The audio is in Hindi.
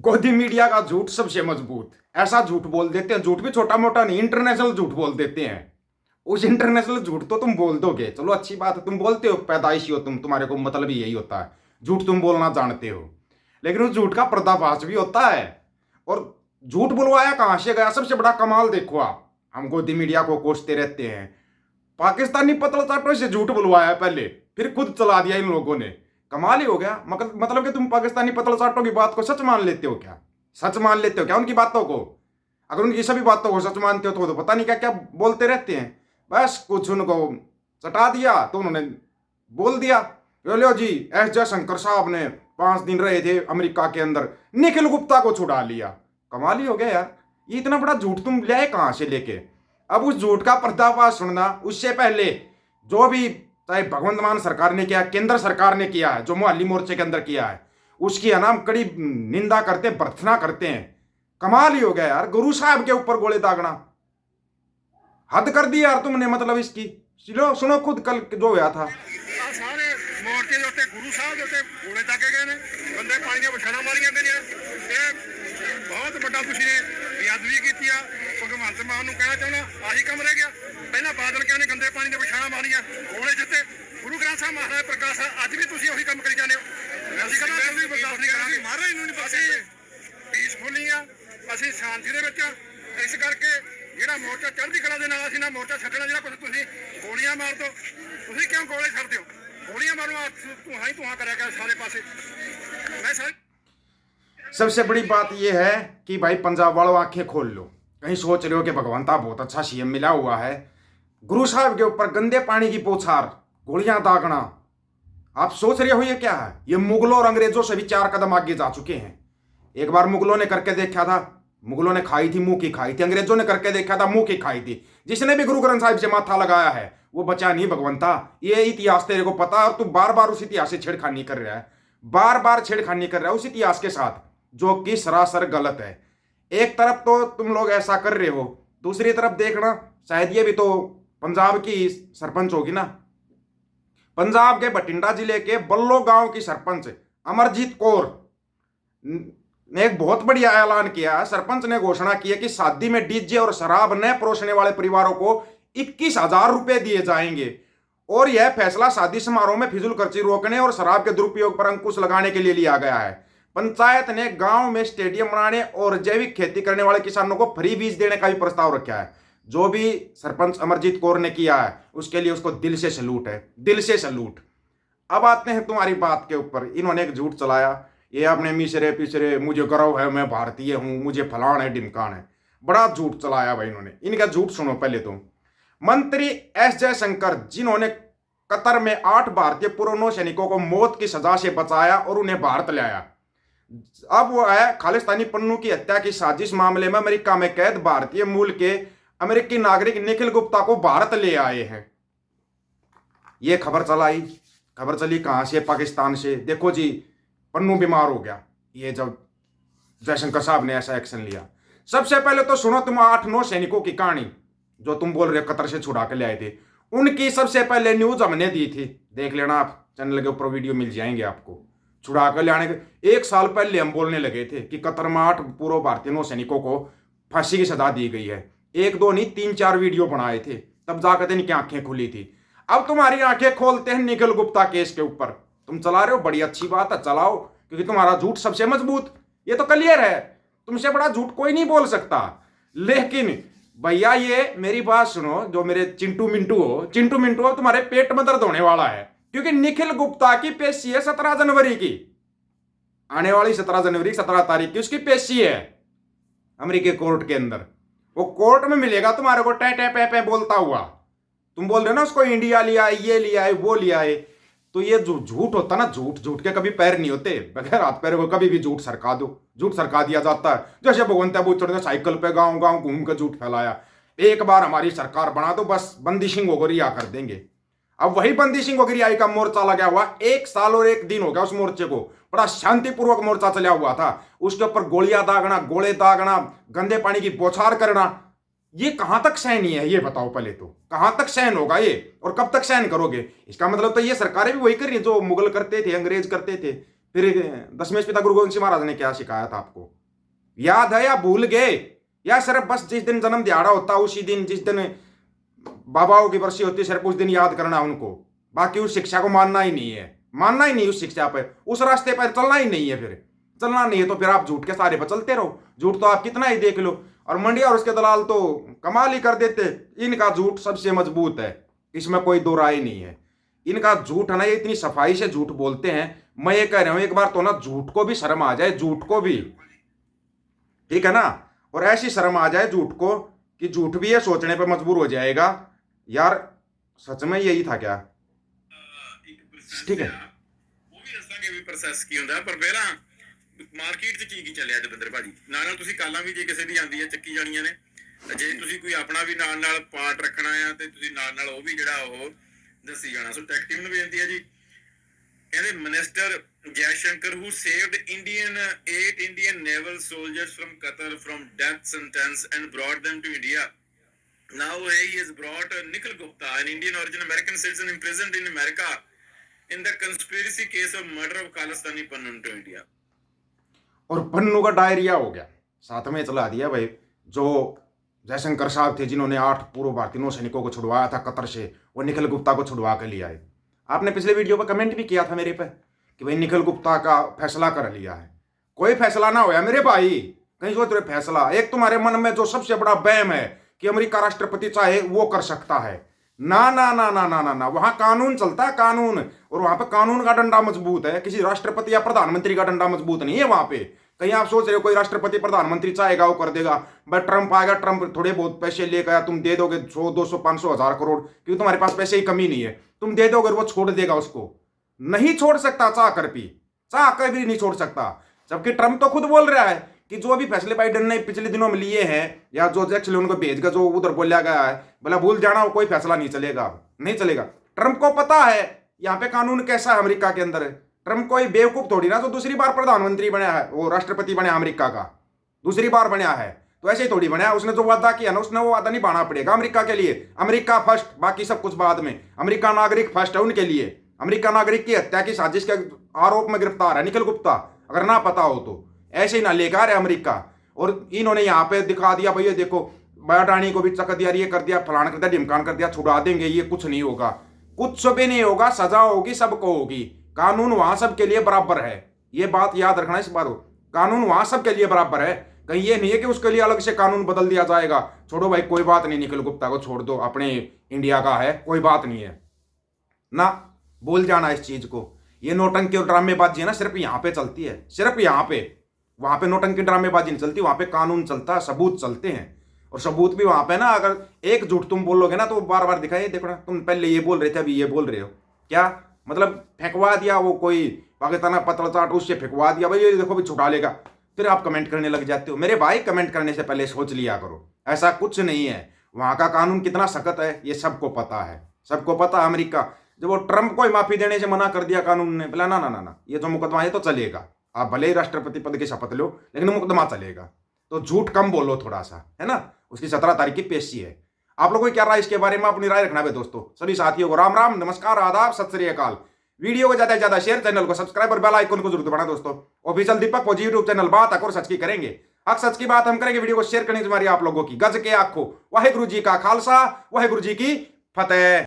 गोदी मीडिया का झूठ सबसे मजबूत। ऐसा झूठ बोल देते हैं, झूठ भी छोटा मोटा नहीं, इंटरनेशनल झूठ बोल देते हैं। उस इंटरनेशनल झूठ तो तुम बोल दोगे, चलो अच्छी बात है, तुम बोलते हो, पैदाइशी हो तुम, तुम्हारे को मतलब ही यही होता है, झूठ तुम बोलना जानते हो। लेकिन उस झूठ का पर्दाफाश भी होता है। और झूठ बुलवाया कहां से गया, सबसे बड़ा कमाल देखो आप। हम गोदी मीडिया को कोसते रहते हैं, पाकिस्तानी पत्रकारों से झूठ बुलवाया पहले, फिर खुद चला दिया इन लोगों ने। कमाल ही हो गया। मतलब कि तुम पाकिस्तानी पत्रकारों की बात को सच मान लेते हो क्या? सच मान लेते हो क्या उनकी बातों को? अगर उनकी सभी बातों को सच मानते हो तो पता नहीं क्या क्या बोलते रहते हैं। बस कुछ उनको चटा दिया तो उन्होंने बोल दिया, लो जी, एस जयशंकर साहब ने 5 दिन रहे थे अमेरिका के अंदर, निखिल गुप्ता को छुड़ा लिया। कमाल ही हो गया यार, ये इतना बड़ा झूठ तुम लाए कहां से लेके? अब उस झूठ का पर्दाफाश सुनना, उससे पहले जो भी चाहे भगवंत मान सरकार ने किया, केंद्र सरकार ने किया है, जो मोहाली मोर्चे के अंदर किया है, उसकी है ना कड़ी निंदा करते, भर्त्सना करते हैं। कमाल ही हो गया यार, गुरु साहब के ऊपर गोले दागना, हद कर दी यार तुमने। मतलब इसकी चलो सुनो खुद कल जो हुआ था। सारे मोर्चे के उत्ते गुरु साहब के उत्ते गोले दागे गए ने, गंदे पानी दी बछाणा मारियां गईयां। ये बहुत बड़ा तुसीं ने बेअदबी कीती आ। भगवंत मान नूं कहना चाहुंदा आही काम रह गया। पहला बादल कहने गंदे पानी दी बछाणा मारियां, गोले जिੱਤੇ गुरु ग्रंथ साहब महाराज प्रकाश अज भी तुसीं ਉਹੀ ਕੰਮ ਕਰੀ ਜਾਂਦੇ ਹੋ। ਅਸੀਂ ਕਹਿੰਦਾ ਅਸੀਂ ਬਰਦਾਸ਼ਤ ਨਹੀਂ ਕਰਾਂਗੇ, ਮਹਾਰਾਜ ਨੂੰ ਨਹੀਂ ਪਤਾ। ਪੀਸਫੁਲੀ ਆ, ਅਸੀਂ ਸ਼ਾਂਤੀ ਦੇ ਵਿੱਚ ਆ। ਇਸ ਕਰਕੇ ਜਿਹੜਾ ਮੋਰਚਾ ਚੜ੍ਹਦੀ ਕਲਾ ਦੇ ਨਾਲ ਅਸੀਂ ਨਾ ਮੋਰਚਾ ਛੱਡਣਾ। ਜਿਹੜਾ ਕੁਝ ਤੁਸੀਂ ਗੋਲੀਆਂ ਮਾਰ ਦੋ, ਤੁਸੀਂ ਕਿਉਂ ਗੋਲੇ ਛੱਡਦੇ ਹੋ? ਗੋਲੀਆਂ ਮਾਰੋ, ਧੂਆਂ ਹੀ ਧੂਆਂ ਕਰਿਆ ਕਰ सारे पासे। मैं सारे सबसे बड़ी बात यह है कि भाई पंजाब वालों आंखें खोल लो। कहीं सोच रहे हो कि भगवंता बहुत अच्छा सीएम मिला हुआ है, गुरु साहब के ऊपर गंदे पानी की पोछार, गोलियां दागना, आप सोच रहे हो ये क्या है? ये मुगलों और अंग्रेजों से भी 4 कदम आगे जा चुके हैं। एक बार मुगलों ने करके देखा था, मुगलों ने खाई थी, मुंह की खाई थी। अंग्रेजों ने करके देखा था, मुंह की खाई थी। जिसने भी गुरु ग्रंथ साहिब से माथा लगाया है वो बचा नहीं भगवंता। ये इतिहास तेरे को पता है और तू बार बार उस इतिहास से छेड़खानी कर रहा है, बार बार छेड़खानी कर रहा है उस इतिहास के साथ, जो कि सरासर गलत है। एक तरफ तो तुम लोग ऐसा कर रहे हो, दूसरी तरफ देखना, शायद ये भी तो पंजाब की सरपंच होगी ना, पंजाब के बठिंडा जिले के बल्लो गांव की सरपंच अमरजीत कौर ने एक बहुत बढ़िया ऐलान किया है। सरपंच ने घोषणा की है कि शादी में डीजे और शराब न परोसने वाले परिवारों को 21,000 रुपए दिए जाएंगे। और यह फैसला शादी समारोह में फिजूल खर्ची रोकने और शराब के दुरुपयोग पर अंकुश लगाने के लिए लिया गया है। पंचायत ने गांव में स्टेडियम बनाने और जैविक खेती करने वाले किसानों को फ्री बीज देने का भी प्रस्ताव रखा है। जो भी सरपंच अमरजीत कौर ने किया है उसके लिए उसको दिल से सैल्यूट है, दिल से सैल्यूट। अब आते हैं तुम्हारी बात के ऊपर। इन्होंने एक झूठ चलाया, ये अपने मिसरे पिसरे, मुझे गर्व है, मैं भारतीय हूं, मुझे फलान है ढिमकान है, बड़ा झूठ चलाया भाई इन्होंने। इनका झूठ सुनो पहले तो। मंत्री एस जयशंकर, जिन्होंने कतर में 8 भारतीय पूर्व नौ सैनिकों को मौत की सजा से बचाया और उन्हें भारत लाया, अब वो है खालिस्तानी पन्नू की हत्या की साजिश मामले में अमेरिका में कैद भारतीय मूल के अमेरिकी नागरिक निखिल गुप्ता को भारत ले आए हैं। ये खबर चली कहां से? पाकिस्तान से। देखो जी, पन्नू बीमार हो गया ये जब जयशंकर साहब ने ऐसा एक्शन लिया। सबसे पहले तो सुनो तुम 8-9 सैनिकों की कहानी जो तुम बोल रहे कतर से छुड़ा के ले आए थे, उनकी सबसे पहले न्यूज हमने दी थी, देख लेना आप, चैनल के ऊपर वीडियो मिल जाएंगे आपको। छुड़ा कर ले आने के 1 साल पहले हम बोलने लगे थे कि कतर में 8 पूर्व भारतीय नौ सैनिकों को फांसी की सजा दी गई है। 1-2 नहीं 3-4 वीडियो बनाए थे, तब जाकर इनकी आंखें खुली थी। अब तुम्हारी आंखें खोलते हैं निखिल गुप्ता केस के ऊपर। तुम चला रहे हो, बड़ी अच्छी बात है, चलाओ, क्योंकि तुम्हारा झूठ सबसे मजबूत, ये तो क्लियर है, तुमसे बड़ा झूठ कोई नहीं बोल सकता। लेकिन भैया ये मेरी बात सुनो, जो मेरे चिंटू मिंटू हो, तुम्हारे पेट में दर्द होने वाला है, क्योंकि निखिल गुप्ता की पेशी है 17 जनवरी की, आने वाली 17 जनवरी 17 तारीख की उसकी पेशी है अमेरिकी कोर्ट के अंदर। वो कोर्ट में मिलेगा तुम्हारे को टे टे पे बोलता हुआ। तुम बोल रहे हो ना उसको इंडिया लिया है, ये लिया है, वो लिया है, तो ये जो झूठ होता ना, झूठ के कभी पैर नहीं होते, बगैर हाथ पैर को कभी भी झूठ सरका दो, झूठ सरका दिया जाता है। जैसे भगवंत बूचड़ ने साइकिल पे गांव गांव घूम कर झूठ फैलाया। एक बार हमारी सरकार बना दो, बस बंदी सिंह वगैरह कर देंगे। अब वही बंदी सिंह वगैरह का मोर्चा लगा हुआ, 1 साल और 1 दिन हो गया उस मोर्चे को, बड़ा शांतिपूर्वक मोर्चा चला हुआ था। उसके ऊपर गोलियां दागना, गोले दागना, गंदे पानी की बौछार करना, ये कहां तक सहनीय है? ये बताओ पहले तो, कहां तक सहन होगा ये, और कब तक सहन करोगे? इसका मतलब तो ये सरकारें भी वही कर रही है जो मुगल करते थे, अंग्रेज करते थे। फिर 10वें पिता गुरु गोविंद सिंह महाराज ने क्या सिखाया था आपको, याद है या भूल गए? या सिर्फ बस जिस दिन जन्म दिहाड़ा होता उसी दिन, जिस दिन बाबाओं की बरसी होती है, सिर्फ उस दिन याद करना उनको, बाकी उस शिक्षा को मानना ही नहीं है, मानना ही नहीं उस शिक्षा पर, उस रास्ते पर चलना ही नहीं है। फिर चलना नहीं है तो फिर आप झूठ के सहारे पर चलते रहो। झूठ तो आप कितना ही देख लो, और मंडिया और उसके दलाल तो कमाल ही कर देते। इनका झूठ सबसे मजबूत है, इसमें कोई दो राय नहीं है। इनका झूठ है ना, ये इतनी सफाई से झूठ बोलते हैं। मैं ये कह रहा हूं, एक बार तो ना झूठ को भी शर्म आ जाए, झूठ को भी, ठीक है ना। और ऐसी शर्म आ जाए झूठ को कि झूठ भी ये सोचने पर मजबूर हो जाएगा, यार सच में यही था क्या? ठीक है, ਉਹ ਵੀ ਦੱਸਾਂਗੇ ਵੀ ਪ੍ਰੋਸੈਸ ਕੀ ਹੁੰਦਾ। ਪਰ ਪਹਿਲਾਂ ਮਾਰਕੀਟ 'ਚ ਕੀ ਚੱਲਿਆ ਦਵਿੰਦਰ ਭਾਜੀ? ਨਾਲ ਤੁਸੀਂ ਕਾਲਾਂ ਵੀ ਜੇ ਕਿਸੇ ਦੀ ਆਉਂਦੀ ਹੈ ਚੱਕੀ ਜਾਣੀਆਂ ਨੇ, ਜੇ ਤੁਸੀਂ ਕੋਈ ਆਪਣਾ ਵੀ ਨਾਲ ਪਾਰਟ ਰੱਖਣਾ ਆ ਤੇ ਤੁਸੀਂ ਨਾਲ ਉਹ ਵੀ ਜਿਹੜਾ ਉਹ ਦੱਸੀ ਜਾਣਾ। ਸੋ ਟੈਕ ਟੀਮ ਨੂੰ ਬੇਨਤੀ ਹੈ ਜੀ, ਕਹਿੰਦੇ minister Jaishankar who saved 8 Indian naval soldiers from Qatar from death sentence and brought them to India. Now he has brought Nikhil Gupta, an Indian origin American citizen imprisoned in America in the conspiracy case of murder of Khalistani Pannu to India. और पन्नू का डायरिया हो गया, साथ में चला दिया भाई। जो जयशंकर साहब थे जिन्होंने 8 पूर्व भारतीय नौसैनिकों को छुड़वाया था कतर से, वो निखिल गुप्ता को छुड़वा कर लिया है। आपने पिछले वीडियो पर कमेंट भी किया था मेरे पे कि भाई निखिल गुप्ता का फैसला कर लिया है। कोई फैसला ना होया मेरे भाई, कहीं सोच रहे फैसला। एक तुम्हारे मन में जो सबसे बड़ा वहम है कि अमेरिका राष्ट्रपति चाहे वो कर सकता है, ना ना ना ना ना ना ना, वहां कानून चलता है, कानून। और वहां पे कानून का डंडा मजबूत है, किसी राष्ट्रपति या प्रधानमंत्री का डंडा मजबूत नहीं है वहां पे। कहीं आप सोच रहे हो कोई राष्ट्रपति प्रधानमंत्री चाहेगा वो कर देगा, भाई ट्रंप आएगा, ट्रंप थोड़े बहुत पैसे लेकर आया, तुम दे दोगे 100 200 500 1000 करोड़, क्योंकि तुम्हारे पास पैसे की कमी नहीं है, तुम दे दोगे, वो छोड़ देगा उसको? नहीं छोड़ सकता, चाह कर भी नहीं छोड़ सकता। जबकि ट्रंप तो खुद बोल रहा है कि जो भी फैसले बाइडेन ने पिछले दिनों में लिए हैं, या जो एक्चुअली उनको भेजकर जो उधर बोला गया है, बोला भूल जाना, वो कोई फैसला नहीं चलेगा, नहीं चलेगा। ट्रंप को पता है यहाँ पे कानून कैसा है अमेरिका के अंदर। ट्रंप कोई बेवकूफ थोड़ी ना, जो दूसरी बार प्रधानमंत्री बना है, वो राष्ट्रपति बना अमेरिका का, दूसरी बार बना है, तो ऐसे ही थोड़ी बना है। उसने जो वादा किया ना, उसने वो वादा निभाना पड़ेगा अमेरिका के लिए। अमेरिका फर्स्ट, बाकी सब कुछ बाद में। अमेरिका नागरिक फर्स्ट है उनके लिए। अमेरिका नागरिक की हत्या की साजिश के आरोप में गिरफ्तार है निखिल गुप्ता, अगर ना पता हो तो। ऐसे ही ना लेकर है अमेरिका। और इन्होंने यहाँ पे दिखा दिया, भैया देखो बयाडानी को भी चक दिया, ये कर दिया, फलाना कर दिया, ढिमकान कर दिया, छुड़ा देंगे, ये कुछ नहीं होगा, कुछ भी नहीं होगा, सजा होगी, सबको होगी। कानून वहां सबके लिए बराबर है, ये बात याद रखना इस बार। कानून वहां सबके लिए बराबर है, कहीं ये नहीं है कि उसके लिए अलग से कानून बदल दिया जाएगा। छोड़ो भाई, कोई बात नहीं, निखिल गुप्ता को छोड़ दो, अपने इंडिया का है, कोई बात नहीं है ना, भूल जाना इस चीज को। ये नौटंकी और ड्रामेबाजी है ना, सिर्फ यहाँ पे चलती है, सिर्फ यहाँ पे। वहां पे नौटंकी ड्रामेबाजी नहीं चलती, वहां पे कानून चलता है, सबूत चलते हैं। और सबूत भी वहां पे ना, अगर एक झूठ तुम बोलोगे ना तो बार बार दिखाए, देखो ना तुम पहले ये बोल रहे थे, अभी ये बोल रहे हो, क्या मतलब फेंकवा दिया वो कोई पाकिस्तान पतला चाट, उससे फेंकवा दिया, भाई ये देखो भी छुटा लेगा, फिर आप कमेंट करने लग जाते हो। मेरे भाई कमेंट करने से पहले सोच लिया करो, ऐसा कुछ नहीं है। वहां का कानून कितना सख्त है ये सबको पता है, सबको पता है। अमेरिका जब वो ट्रंप को ही माफी देने से मना कर दिया कानून ने, बोला ना ना ना ना, ये जो मुकदमा है तो चलेगा, आप भले ही राष्ट्रपति पद की शपथ लो लेकिन मुकदमा चलेगा। तो झूठ कम बोलो थोड़ा सा, है ना। उसकी 17 तारीख की पेशी है। आप लोगों की क्या राय इसके बारे में, अपनी राय रखना है दोस्तों। सभी साथियों को राम राम, नमस्कार, आदाब, सत श्री अकाल। वीडियो को ज्यादा से ज्यादा शेयर, चैनल को सब्सक्राइब और बेल आइकन को जरूर दबाना दोस्तों। ऑफिशियल दीपक फौजी यूट्यूब चैनल बात अक और सच की करेंगे, अक सच की बात हम करेंगे। वीडियो को शेयर करनी तुम्हारी आप लोगों की, गज के आखो। वाहेगुरु जी का खालसा, वाहेगुरु जी की फतेह।